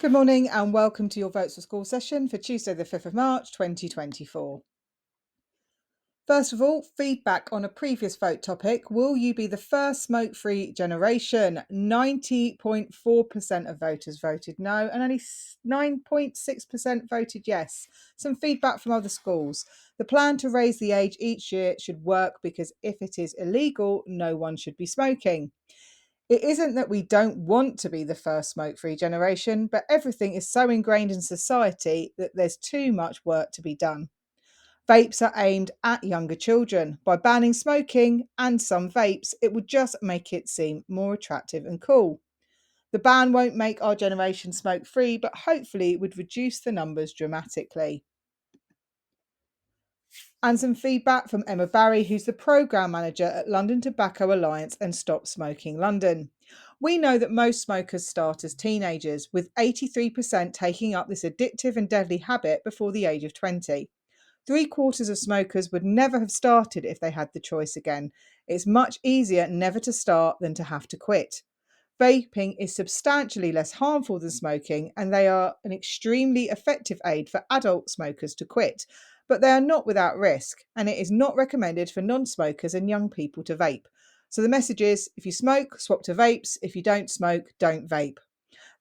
Good morning and welcome to your Votes for School session for Tuesday the 5th of March 2024. First of all, feedback on a previous vote topic. Will you be the first smoke-free generation? 90.4% of voters voted no and only 9.6% voted yes. Some feedback from other schools. The plan to raise the age each year should work because if it is illegal, no one should be smoking. It isn't that we don't want to be the first smoke-free generation, but everything is so ingrained in society that there's too much work to be done. Vapes are aimed at younger children. By banning smoking and some vapes, it would just make it seem more attractive and cool. The ban won't make our generation smoke-free, but hopefully it would reduce the numbers dramatically. And some feedback from Emma Barry, who's the programme manager at London Tobacco Alliance and Stop Smoking London. We know that most smokers start as teenagers, with 83% taking up this addictive and deadly habit before the age of 20. 3/4 of smokers would never have started if they had the choice again. It's much easier never to start than to have to quit. Vaping is substantially less harmful than smoking, and they are an extremely effective aid for adult smokers to quit. But they are not without risk, and it is not recommended for non-smokers and young people to vape. So the message is, if you smoke, swap to vapes. If you don't smoke, don't vape.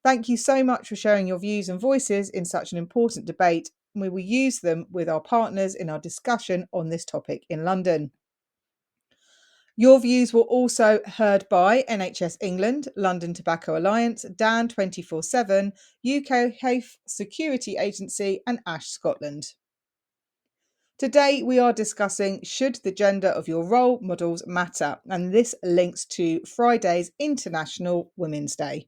Thank you so much for sharing your views and voices in such an important debate. We will use them with our partners in our discussion on this topic in London. Your views were also heard by NHS England, London Tobacco Alliance, DAN 24/7, UK Health Security Agency and ASH Scotland. Today we are discussing should the gender of your role models matter, and this links to Friday's International Women's Day.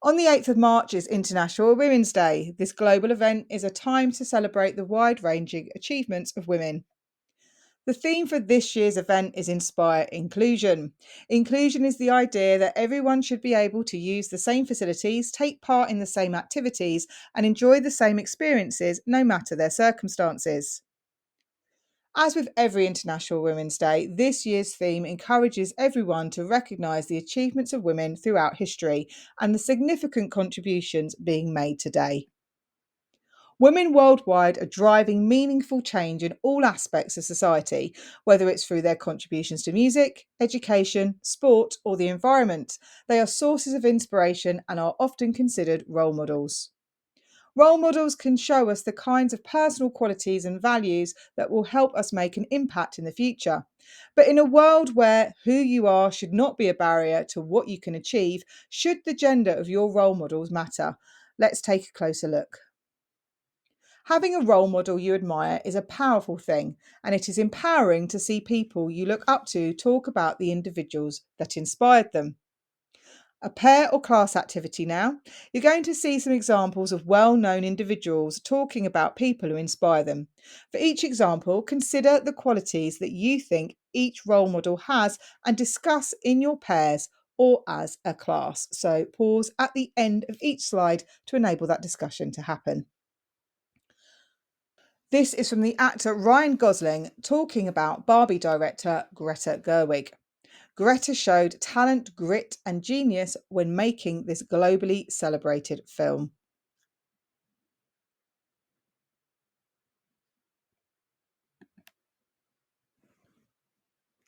On the 8th of March is International Women's Day. This global event is a time to celebrate the wide-ranging achievements of women. The theme for this year's event is Inspire Inclusion. Inclusion is the idea that everyone should be able to use the same facilities, take part in the same activities, and enjoy the same experiences no matter their circumstances. As with every International Women's Day, this year's theme encourages everyone to recognise the achievements of women throughout history and the significant contributions being made today. Women worldwide are driving meaningful change in all aspects of society, whether it's through their contributions to music, education, sport, or the environment. They are sources of inspiration and are often considered role models. Role models can show us the kinds of personal qualities and values that will help us make an impact in the future. But in a world where who you are should not be a barrier to what you can achieve, should the gender of your role models matter? Let's take a closer look. Having a role model you admire is a powerful thing, and it is empowering to see people you look up to talk about the individuals that inspired them. A pair or class activity now. You're going to see some examples of well-known individuals talking about people who inspire them. For each example, consider the qualities that you think each role model has and discuss in your pairs or as a class. So pause at the end of each slide to enable that discussion to happen. This is from the actor Ryan Gosling talking about Barbie director Greta Gerwig. Greta showed talent, grit, and genius when making this globally celebrated film.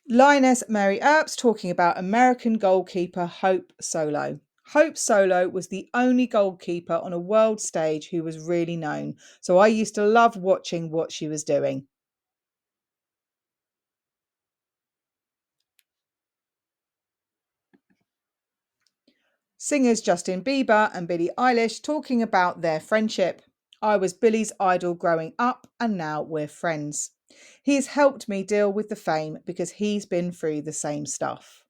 Lioness Mary Earps talking about American goalkeeper Hope Solo. Hope Solo was the only goalkeeper on a world stage who was really known, so I used to love watching what she was doing. Singers Justin Bieber and Billie Eilish talking about their friendship. I was Billy's idol growing up and now we're friends. He's helped me deal with the fame because he's been through the same stuff.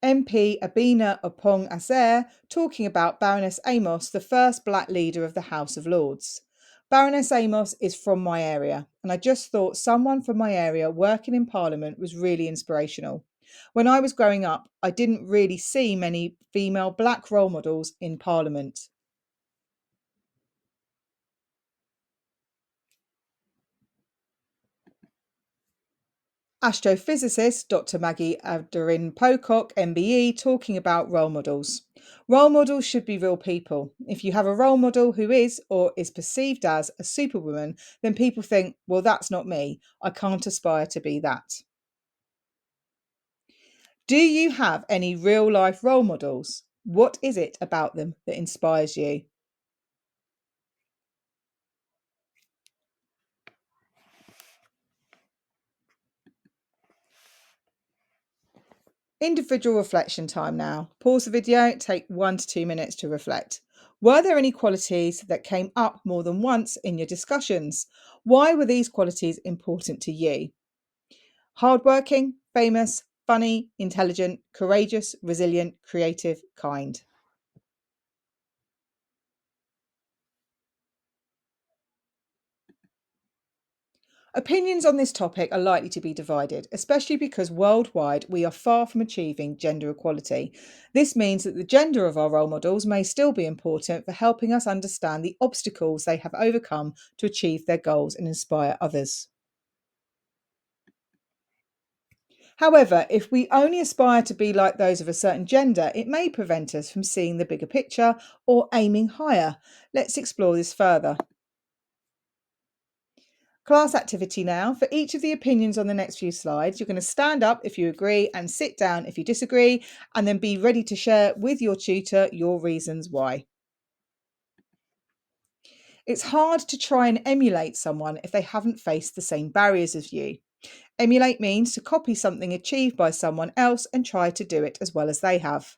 MP Abina Opong Aser talking about Baroness Amos, the first black leader of the House of Lords. Baroness Amos is from my area, and I just thought someone from my area working in Parliament was really inspirational. When I was growing up, I didn't really see many female black role models in Parliament. Astrophysicist Dr. Maggie Abderin Pocock, MBE, talking about role models. Role models should be real people. If you have a role model who is or is perceived as a superwoman, then people think, well, that's not me. I can't aspire to be that. Do you have any real life role models? What is it about them that inspires you? Individual reflection time now. Pause the video, take 1 to 2 minutes to reflect. Were there any qualities that came up more than once in your discussions? Why were these qualities important to you? Hardworking, famous, funny, intelligent, courageous, resilient, creative, kind. Opinions on this topic are likely to be divided, especially because worldwide we are far from achieving gender equality. This means that the gender of our role models may still be important for helping us understand the obstacles they have overcome to achieve their goals and inspire others. However, if we only aspire to be like those of a certain gender, it may prevent us from seeing the bigger picture or aiming higher. Let's explore this further. Class activity now. For each of the opinions on the next few slides, you're going to stand up if you agree and sit down if you disagree, and then be ready to share with your tutor your reasons why. It's hard to try and emulate someone if they haven't faced the same barriers as you. Emulate means to copy something achieved by someone else and try to do it as well as they have.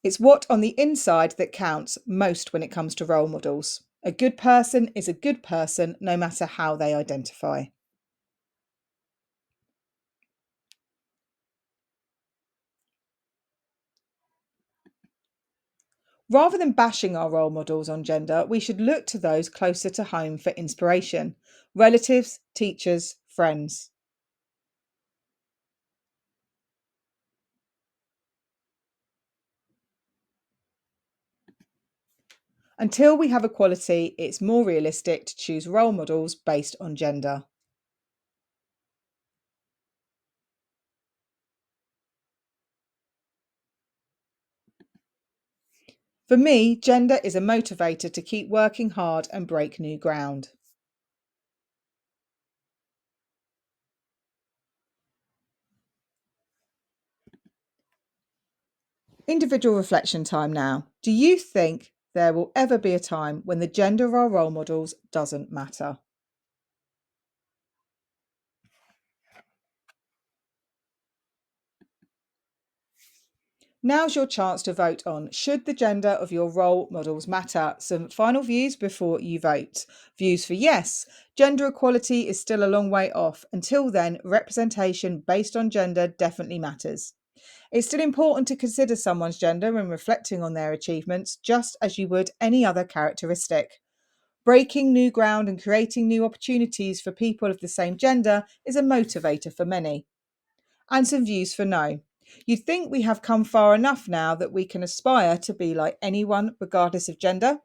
It's what on the inside that counts most when it comes to role models. A good person is a good person no matter how they identify. Rather than bashing our role models on gender, we should look to those closer to home for inspiration: relatives, teachers, friends. Until we have equality, it's more realistic to choose role models based on gender. For me, gender is a motivator to keep working hard and break new ground. Individual reflection time now. Do you think there will ever be a time when the gender of our role models doesn't matter? Now's your chance to vote on should the gender of your role models matter. Some final views before you vote. Views for yes. Gender equality is still a long way off. Until then, representation based on gender definitely matters. It's still important to consider someone's gender when reflecting on their achievements, just as you would any other characteristic. Breaking new ground and creating new opportunities for people of the same gender is a motivator for many. And some views for no. You'd think we have come far enough now that we can aspire to be like anyone, regardless of gender.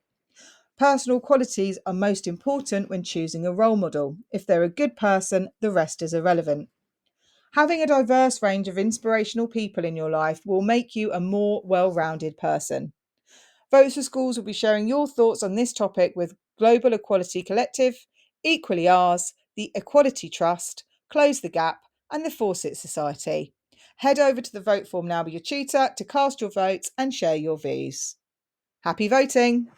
Personal qualities are most important when choosing a role model. If they're a good person, the rest is irrelevant. Having a diverse range of inspirational people in your life will make you a more well rounded person. Votes for Schools will be sharing your thoughts on this topic with Global Equality Collective, Equally Ours, the Equality Trust, Close the Gap, and the Fawcett Society. Head over to the vote form now with your tutor to cast your votes and share your views. Happy voting!